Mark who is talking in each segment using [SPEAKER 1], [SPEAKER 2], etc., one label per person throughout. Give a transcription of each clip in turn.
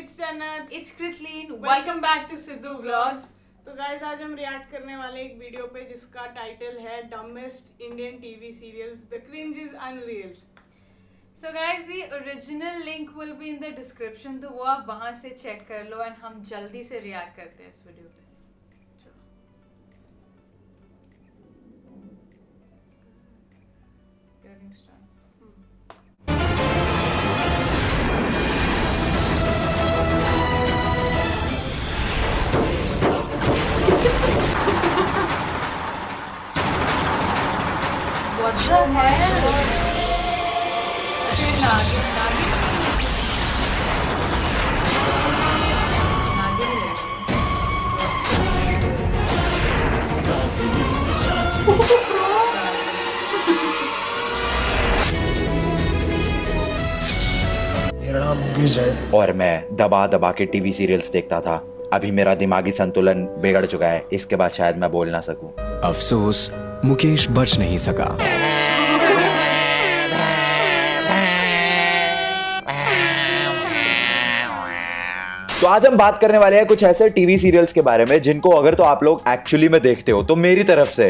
[SPEAKER 1] It's Jannat.
[SPEAKER 2] It's Kritleen. Welcome back to Sidhu Vlogs.
[SPEAKER 1] तो guys आज हम react करने वाले एक वीडियो पे जिसका टाइटल है dumbest Indian TV serials the cringe is unreal.
[SPEAKER 2] So guys, the original link will be in the description, तो वो आप वहाँ से चेक कर लो and हम जल्दी से रिएक्ट करते हैं इस वीडियो पे। What the hell?
[SPEAKER 3] मेरा नाम मुकेश है
[SPEAKER 4] और मैं दबा दबा के टीवी सीरियल्स देखता था। अभी मेरा दिमागी संतुलन बिगड़ चुका है, इसके बाद शायद मैं बोल ना सकूं।
[SPEAKER 3] अफसोस मुकेश बच नहीं सका।
[SPEAKER 4] तो आज हम बात करने वाले हैं कुछ ऐसे टीवी सीरियल्स के बारे में जिनको अगर तो आप लोग एक्चुअली में देखते हो तो मेरी तरफ से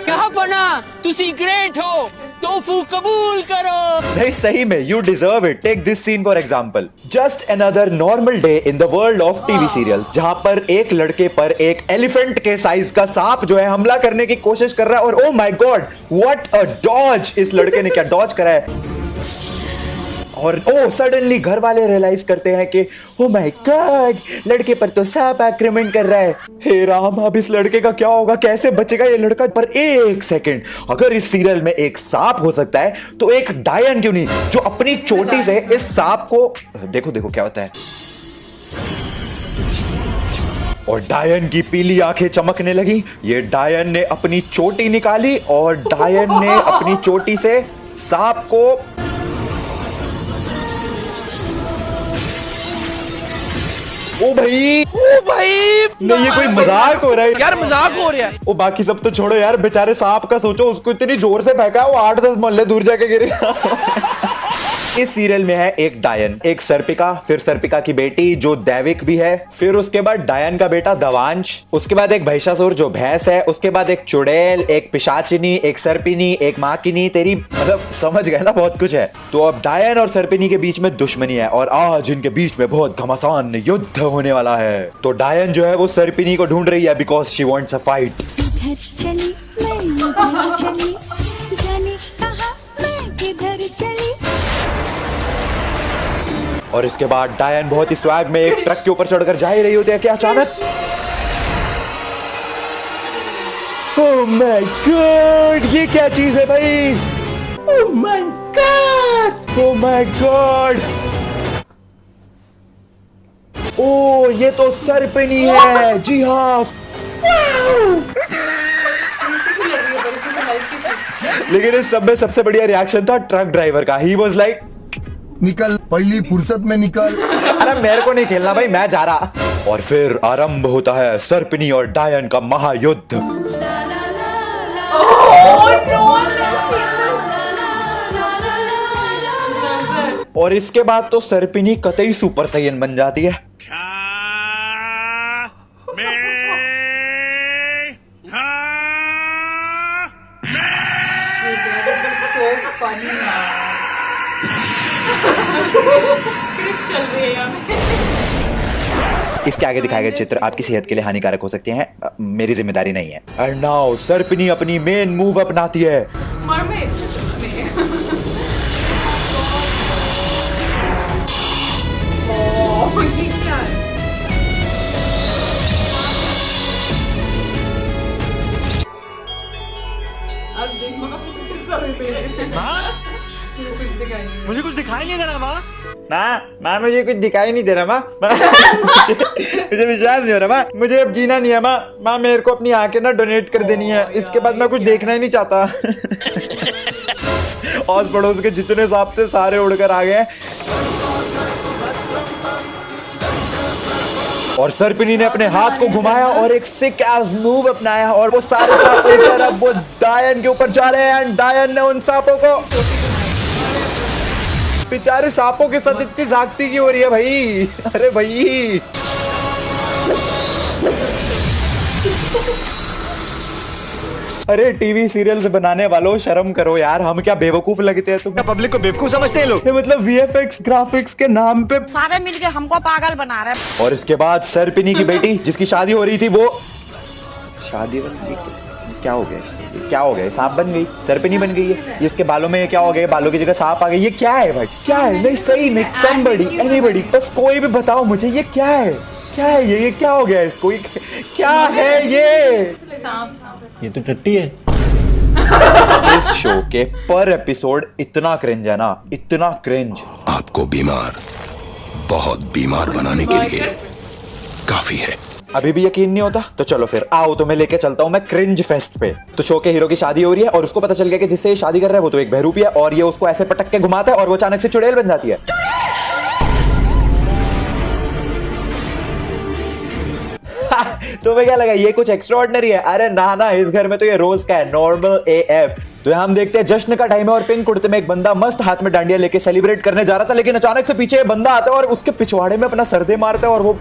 [SPEAKER 5] क्या बना तुसी ग्रेट हो, तोफू कबूल करो।
[SPEAKER 4] नहीं, सही में you deserve it. Take this scene for example. Just another normal day in the world of TV serials, जहां पर एक लड़के पर एक एलिफेंट के साइज का सांप जो है हमला करने की कोशिश कर रहा है और oh my god what a dodge. इस लड़के ने क्या डॉज करा है। और ओ सडनली घर वाले रियलाइज करते हैं कि ओ माय गॉड लड़के पर तो सांप आक्रमण कर रहा है। हे राम, अब इस लड़के का क्या होगा, कैसे बचेगा ये लड़का। पर एक सेकंड, अगर इस सीरियल में एक सांप हो सकता है तो एक डायन क्यों नहीं, जो अपनी चोटी से इस सांप को देखो देखो क्या होता है। और डायन की पीली आंखें चमकने लगी। ये डायन ने अपनी चोटी निकाली और डायन ने अपनी चोटी से सांप को ओ भाई नहीं, ये कोई मजाक हो रहा है
[SPEAKER 5] यार, मजाक हो रहा है।
[SPEAKER 4] ओ बाकी सब तो छोड़ो यार, बेचारे सांप का सोचो, उसको इतनी जोर से फेंका वो 8-10 मोहल्ले दूर जाके गिरेगा। इस सीरियल में है एक डायन, एक सर्पिका, फिर सर्पिका की बेटी जो दैविक भी है, फिर उसके बाद डायन का बेटा दवांश, उसके बाद एक भैंसासुर जो भैंस है, उसके बाद एक चुड़ैल, एक पिशाचिनी, एक सर्पिनी, एक माकिनी। तेरी मतलब समझ गए ना, बहुत कुछ है। तो अब डायन और सर्पिनी के बीच में दुश्मनी है और आज इनके बीच में बहुत घमासान युद्ध होने वाला है। तो डायन जो है वो सर्पिनी को ढूंढ रही है because she wants a fight.
[SPEAKER 6] चली मैं उधर चली, जाने कहां मैं किधर चली।
[SPEAKER 4] और इसके बाद डायन बहुत ही स्वैग में एक ट्रक के ऊपर चढ़कर जा ही रही होती है कि अचानक ओह माय गॉड, ये क्या चीज है भाई। Oh my God, oh my God, ओ ये तो सर्पिनी है। जी हाँ, लेकिन इस सब में सबसे बढ़िया रिएक्शन था ट्रक ड्राइवर का। ही वाज लाइक
[SPEAKER 7] निकल, पहली फुर्सत में निकल।
[SPEAKER 4] अरे मेरे को नहीं खेलना भाई, मैं जा रहा। और फिर आरंभ होता है सर्पिनी और डायन का महायुद्ध। और इसके बाद तो सर्पिनी कतई सुपर सैयन बन जाती है।
[SPEAKER 2] So funny now.
[SPEAKER 4] इसके आगे दिखाए गए चित्र आपकी सेहत के लिए हानिकारक हो सकते हैं, मेरी जिम्मेदारी नहीं है। एंड नाउ सर्पिनी अपनी मेन मूव अपनाती है।
[SPEAKER 5] मुझे कुछ दिखाई नहीं दे रहा माँ।
[SPEAKER 4] माँ मुझे कुछ दिखाई नहीं दे रहा माँ। मुझे विश्वास नहीं हो रहा माँ, मुझे अब जीना नहीं है माँ। माँ मेरे को अपनी आंखें ना डोनेट कर देनी है, इसके बाद मैं कुछ देखना ही नहीं चाहता। और पड़ोस के जितने सांप थे सारे उड़कर आ गए। और सर्पिनी ने अपने हाथ को घुमाया और एक सिक एज मूव अपनाया और वो सारे सांप उड़कर अब वो डायन के ऊपर जा रहे हैं एंड डायन ने उन सांपों को बेचारे सांपों के साथ इतनी जागती क्यों हो रही है भाई? अरे भाई अरे टीवी सीरियल्स बनाने वालों शर्म करो यार, हम क्या बेवकूफ लगते हैं तुम्हें?
[SPEAKER 5] पब्लिक को बेवकूफ समझते हैं लोग।
[SPEAKER 4] मतलब वीएफएक्स ग्राफिक्स के नाम पे
[SPEAKER 8] सारे मिलके हमको पागल बना रहे हैं।
[SPEAKER 4] और इसके बाद सरपिनी की बेटी जिसकी शादी हो रही थी वो शादी बन गई। क्या हो गया? क्या हो गया? सांप बन गई, सरपिनी बन गई है। इसके बालों में क्या हो गया? बालों की जगह सांप आ गई। ये क्या है भाई? क्या है? नहीं सही में समबडी एनीबडी बस कोई भी बताओ मुझे ये क्या है? क्या है ये क्या हो गया इसको? क्या है ये?
[SPEAKER 5] ये तो टट्टी है।
[SPEAKER 4] इस शो के पर एपिसोड इतना क्रिंज है ना, इतना क्रिंज।
[SPEAKER 3] आपको बीमार, बहुत बीमार बनाने के लिए काफी है।
[SPEAKER 4] अभी भी यकीन नहीं होता? तो चलो फिर आओ तुम्हें लेके चलता हूँ मैं क्रिंज फेस्ट पे। तो शो के हीरो की शादी हो रही है और उसको पता चल गया कि जिससे ये शादी कर रहा है वो तो एक बहरूपी है और ये उसको ऐसे पटक के घुमाता है और वो अचानक से चुड़ैल बन जाती है। तुम्हें क्या लगा ये कुछ एक्स्ट्राऑर्डिनरी है? अरे ना, इस घर में तो ये रोज का है, नॉर्मल AF। तो हम देखते हैं जश्न का टाइम है और पिंक कुर्ते में एक बंदा मस्त हाथ में डांडिया लेके सेलिब्रेट करने जा रहा था, लेकिन अचानक से पीछे बंदा आता है और उसके पिछवाड़े में अपना सरदे मारता है और वो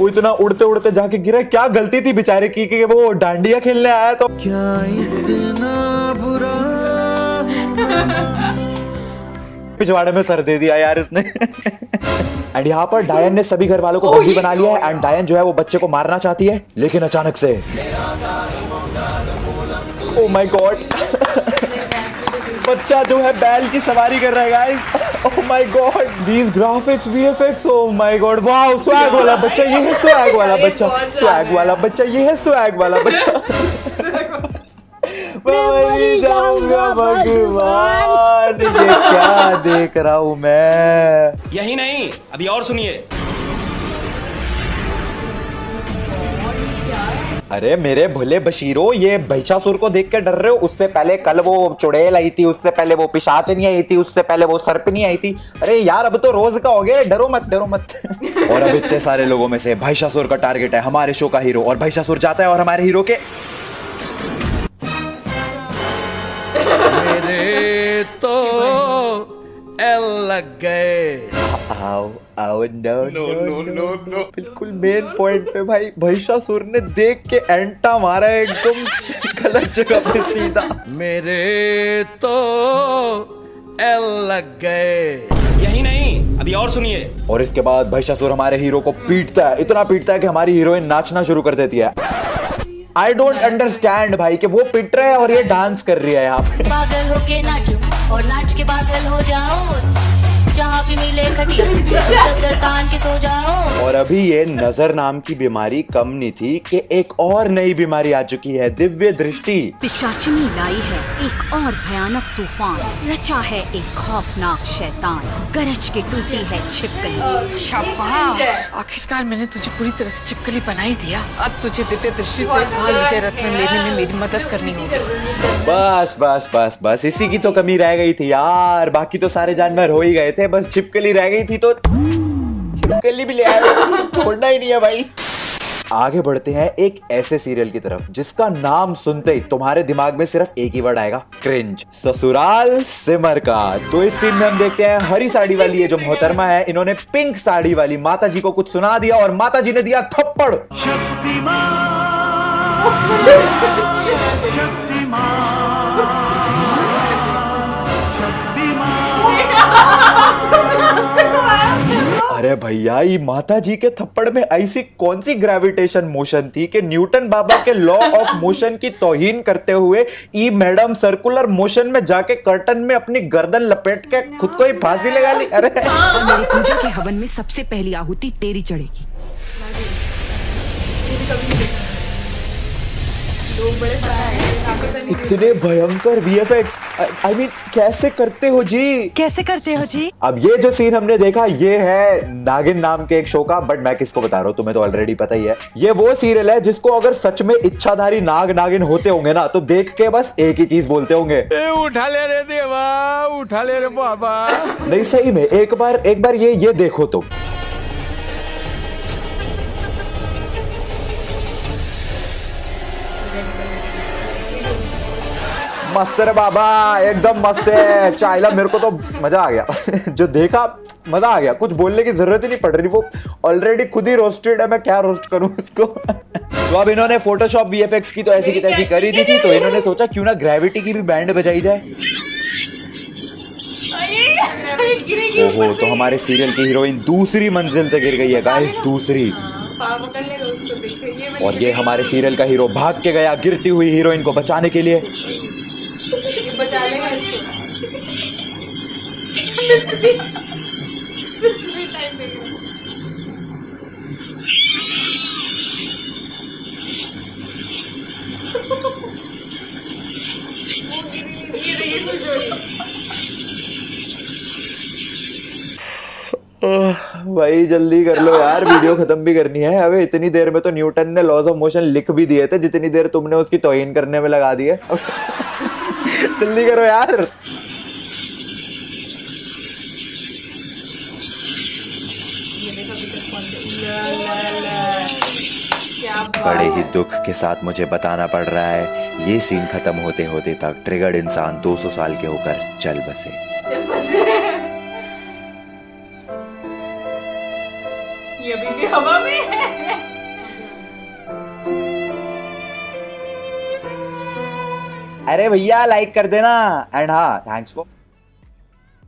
[SPEAKER 4] इतना उड़ते उड़ते जाके गिरा। क्या गलती थी बेचारे की कि वो डांडिया खेलने आया तो क्या इतना बुरा पिछवाड़े में सर दे दिया यार इसने। एंड यहाँ पर डायन ने सभी घर वालों को बंदी बना लिया है एंड डायन जो है वो बच्चे को मारना चाहती है, लेकिन अचानक से ओह माय गॉड बच्चा जो है बैल की सवारी कर रहा है guys. Oh my god these graphics VFX, oh my god wow. Swag वाला बच्चा ये है, स्वैग वाला बच्चा, स्वैग वाला बच्चा ये है, स्वैग वाला बच्चा। मैं जाऊंगा भगवान, ये क्या देख रहा हूं मैं?
[SPEAKER 5] यही नहीं, अभी और सुनिए।
[SPEAKER 4] अरे मेरे भले बशीरो, ये महिषासुर को देख के डर रहे हो? उससे पहले कल वो चुड़ैल आई थी, उससे पहले वो पिशाचनी आई थी, उससे पहले वो सर्पिनी आई थी। अरे यार अब तो रोज का हो गया, डरो मत डरो मत। और अब इतने सारे लोगों में से महिषासुर का टारगेट है हमारे शो का हीरो, और महिषासुर जाता है और हमारे हीरो के
[SPEAKER 9] मेरे तो एल लग गए।
[SPEAKER 4] आओ आओ नो बिल्कुल मेन पॉइंट पे भाई महिषासुर ने देख के एंटा मारा है एकदम गलत जगह पे सीधा।
[SPEAKER 9] मेरे तो एल लग गए।
[SPEAKER 5] यही नहीं, अभी और सुनिए।
[SPEAKER 4] और इसके बाद महिषासुर हमारे हीरो को पीटता है, इतना पीटता है कि हमारी हीरोइन नाचना शुरू कर देती है। आई डोंट अंडरस्टैंड भाई कि वो पिट रहे हैं और ये डांस कर रही है यहाँ पे।
[SPEAKER 6] पागल होके नाचो और नाच के पागल हो जाओ, जहाँ भी मिले खटिया चद्दर तान के सो जाओ।
[SPEAKER 4] और अभी ये नजर नाम की बीमारी कम नहीं थी कि एक और नई बीमारी आ चुकी है, दिव्य दृष्टि।
[SPEAKER 8] पिशाचिनी लाई है एक और भयानक तूफान, रचा है एक खौफनाक शैतान, गरज के टूटी है छिपकली।
[SPEAKER 10] शाबाश, आखिरकार मैंने तुझे पूरी तरह से छिपकली बना ही दिया। अब तुझे दिव्य दृष्टि से काल विजय रत्न लेने में मेरी मदद करनी होगी।
[SPEAKER 4] बस बस बस बस इसी की तो कमी रह गई थी यार, बाकी तो सारे जानवर हो ही गए थे, बस छिपकली रह गई थी तो छिपकली भी ले आए, छोड़ना ही नहीं है भाई। आगे बढ़ते हैं एक ऐसे सीरियल की तरफ जिसका नाम सुनते ही तुम्हारे दिमाग में सिर्फ एक ही वर्ड आएगा, क्रिंज। ससुराल सिमर का। तो इस सीन में हम देखते हैं हरी साड़ी वाली ये जो मोहतरमा है, इन्होंने पिंक साड़ी वाली माता जी को कुछ सुना दिया और माता जी ने दिया थप्पड़। अरे भैया ये माता जी के थप्पड़ में ऐसी कौन सी ग्रेविटेशन मोशन थी कि न्यूटन बाबा के लॉ ऑफ मोशन की तौहीन करते हुए ई मैडम सर्कुलर मोशन में जाके कर्टन में अपनी गर्दन लपेट के खुद को ही फांसी लगा ली। अरे
[SPEAKER 8] मेरी पूजा के हवन में सबसे पहली आहुति तेरी चढ़ेगी।
[SPEAKER 4] इतने भयंकर वीएफएक्स, आई मीन कैसे करते हो जी?
[SPEAKER 8] कैसे करते हो जी?
[SPEAKER 4] अब ये जो सीन हमने देखा ये है नागिन नाम के एक शो का, बट मैं किसको बता रहा हूँ तुम्हें तो ऑलरेडी पता ही है। ये वो सीरियल है जिसको अगर सच में इच्छाधारी नाग नागिन होते होंगे ना तो देख के बस एक ही चीज बोलते होंगे,
[SPEAKER 5] उठा ले रे देवा, उठा ले रे बाबा।
[SPEAKER 4] नहीं सही में एक बार ये देखो तो मस्त है बाबा, एकदम मस्त है। चाइला मेरे को तो मजा आ गया जो देखा मजा आ गया, कुछ बोलने की जरूरत ही नहीं पड़ रही, वो ऑलरेडी खुद ही रोस्टेड है, मैं क्या रोस्ट करूं इसको। तो अब इन्होंने फोटोशॉप वीएफएक्स की तो ऐसी की तैसी कर ही दी थी, तो इन्होंने सोचा क्यों ना ग्रेविटी की भी बैंड बजाई जाए। ओहो, तो हमारे सीरियल की हीरोइन दूसरी मंजिल से गिर गई है गाइस, दूसरी। और ये हमारे सीरियल का हीरो भाग के गया गिरती हुई हीरोइन को बचाने के लिए। भाई जल्दी कर लो यार, वीडियो खत्म भी करनी है। अबे इतनी देर में तो न्यूटन ने लॉज ऑफ मोशन लिख भी दिए थे, जितनी देर तुमने उसकी तौहीन करने में लगा दी है। जल्दी करो यार। बड़े ही दुख के साथ मुझे बताना पड़ रहा है, ये सीन खत्म होते होते तक ट्रिगर्ड इंसान 200 साल के होकर चल बसे।
[SPEAKER 2] ये अभी भी हवा में है।
[SPEAKER 4] अरे भैया लाइक कर देना, एंड हाँ थैंक्स फॉर।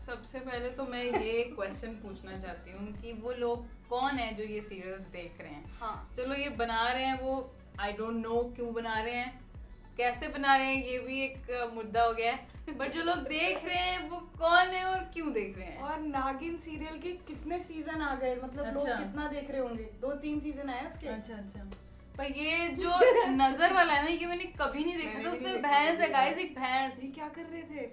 [SPEAKER 2] सबसे पहले तो मैं ये क्वेश्चन पूछना चाहती हूँ कि वो लोग कौन है जो ये सीरियल्स देख रहे हैं। हाँ चलो ये बना रहे हैं, वो आई डोंट नो क्यों बना रहे हैं, कैसे बना रहे हैं, ये भी एक मुद्दा हो गया है। बट जो लोग देख रहे हैं वो कौन है और क्यों देख रहे हैं।
[SPEAKER 1] और नागिन सीरियल के कितने सीजन आ गए, मतलब लोग कितना देख रहे होंगे, 2-3 सीजन आए उसके।
[SPEAKER 2] अच्छा पर ये जो नजर वाला है ना, ये मैंने कभी नहीं देखा था। उसमें भैंस है गाइस, एक भैंस।
[SPEAKER 1] ये क्या कर रहे थे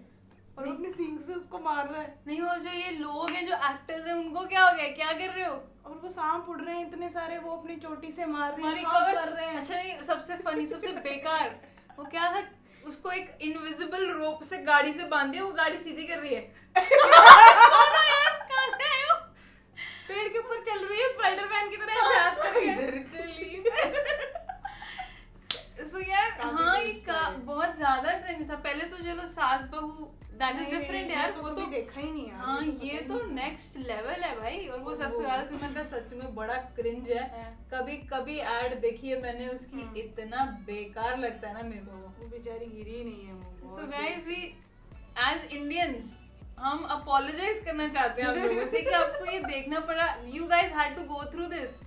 [SPEAKER 1] और अपने सींग से उसको मार रहा है।
[SPEAKER 2] नहीं, और जो ये लोग हैं जो एक्टर्स हैं उनको क्या हो गया, क्या कर रहे हो।
[SPEAKER 1] और वो सांप उड़ रहे हैं इतने सारे, वो अपनी चोटी से मार रहे हैं,
[SPEAKER 2] कर रहे हैं। अच्छा नहीं, सबसे फनी सबसे बेकार वो क्या था, उसको एक इनविजिबल रोप से गाड़ी से बांध दिया, वो गाड़ी सीधी कर रही है। कहाँ से आए हो?
[SPEAKER 1] पेड़ के ऊपर चल रही है स्पाइडरमैन की तरह, ऐसे हाथ करके इधर चली।
[SPEAKER 2] सो यार हाँ, ये बहुत ज्यादा क्रिंज था। पहले तो चलो सास बहू दैट इज डिफरेंट यार, वो तो
[SPEAKER 1] देखा ही नहीं यार।
[SPEAKER 2] हाँ ये तो नेक्स्ट लेवल है भाई। और वो ससुराल सिमर का सच में बड़ा क्रिंज है। कभी कभी ऐड देखी है मैंने उसकी, इतना बेकार लगता है ना मेरे को।
[SPEAKER 1] वो बेचारी गिरी ही नहीं है।
[SPEAKER 2] So guys we as Indians हम अपोलोजाइज करना चाहते हैं आप लोगों से कि आपको ये देखना पड़ा, you guys had to go through this.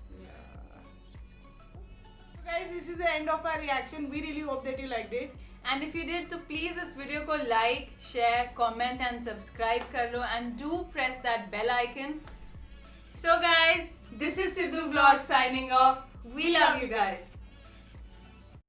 [SPEAKER 1] Guys, this is the end of our reaction. We really hope that you liked it.
[SPEAKER 2] And if you did, तो please इस वीडियो को like, share, comment and subscribe कर लो, and do press that bell icon. So guys, this is Sidhu Vlog signing off. We love you guys.